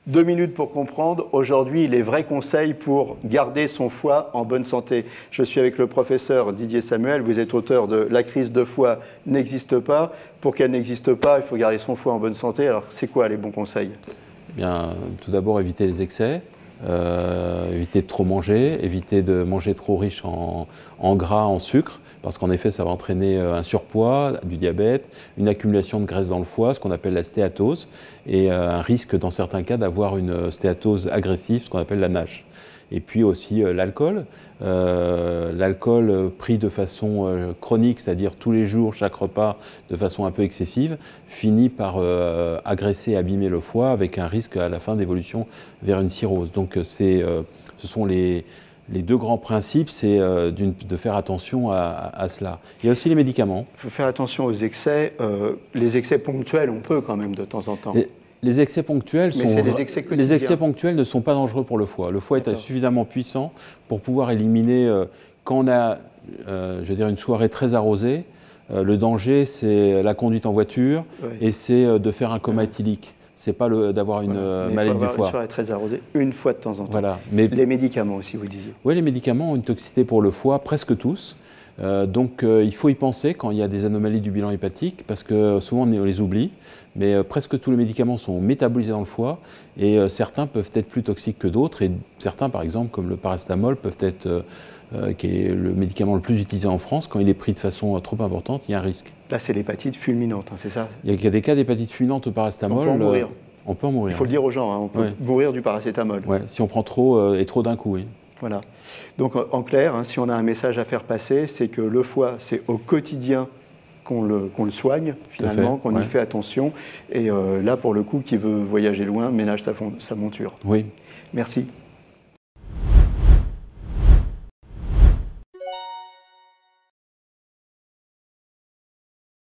2 minutes pour comprendre, aujourd'hui, les vrais conseils pour garder son foie en bonne santé. Je suis avec le professeur Didier Samuel, vous êtes auteur de La crise de foie n'existe pas. Pour qu'elle n'existe pas, il faut garder son foie en bonne santé. Alors, c'est quoi les bons conseils? Bien, tout d'abord, éviter les excès, éviter de trop manger, éviter de manger trop riche en gras, en sucre, parce qu'en effet, ça va entraîner un surpoids, du diabète, une accumulation de graisse dans le foie, ce qu'on appelle la stéatose, et un risque dans certains cas d'avoir une stéatose agressive, ce qu'on appelle la NASH. Et puis aussi l'alcool. L'alcool pris de façon chronique, c'est-à-dire tous les jours, chaque repas, de façon un peu excessive, finit par agresser et abîmer le foie avec un risque à la fin d'évolution vers une cirrhose. Donc ce sont les deux grands principes, c'est de faire attention à cela. Il y a aussi les médicaments. Il faut faire attention aux excès. Les excès ponctuels, on peut quand même de temps en temps. Les excès ponctuels les excès ponctuels ne sont pas dangereux pour le foie. Le foie est suffisamment puissant pour pouvoir éliminer, quand on a je veux dire, une soirée très arrosée, le danger c'est la conduite en voiture et c'est de faire un coma éthylique. C'est pas d'avoir une maladie du foie. Une soirée très arrosée, une fois de temps en temps. Voilà. Mais les médicaments aussi, vous disiez. Oui, les médicaments ont une toxicité pour le foie, presque tous. Donc il faut y penser quand il y a des anomalies du bilan hépatique, parce que souvent on les oublie, mais presque tous les médicaments sont métabolisés dans le foie, et certains peuvent être plus toxiques que d'autres, et certains par exemple, comme le paracétamol, peuvent être, qui est le médicament le plus utilisé en France, quand il est pris de façon trop importante, il y a un risque. Là c'est l'hépatite fulminante, hein, c'est ça? Il y a des cas d'hépatite fulminante au paracétamol. On peut en mourir. On peut en mourir. Il faut le dire aux gens, hein, on peut mourir du paracétamol. Ouais, si on prend trop et trop d'un coup, oui. Voilà. Donc en clair, hein, si on a un message à faire passer, c'est que le foie, c'est au quotidien qu'on le soigne, finalement, qu'on y fait attention. Et là, pour le coup, qui veut voyager loin, ménage sa monture. Oui. Merci.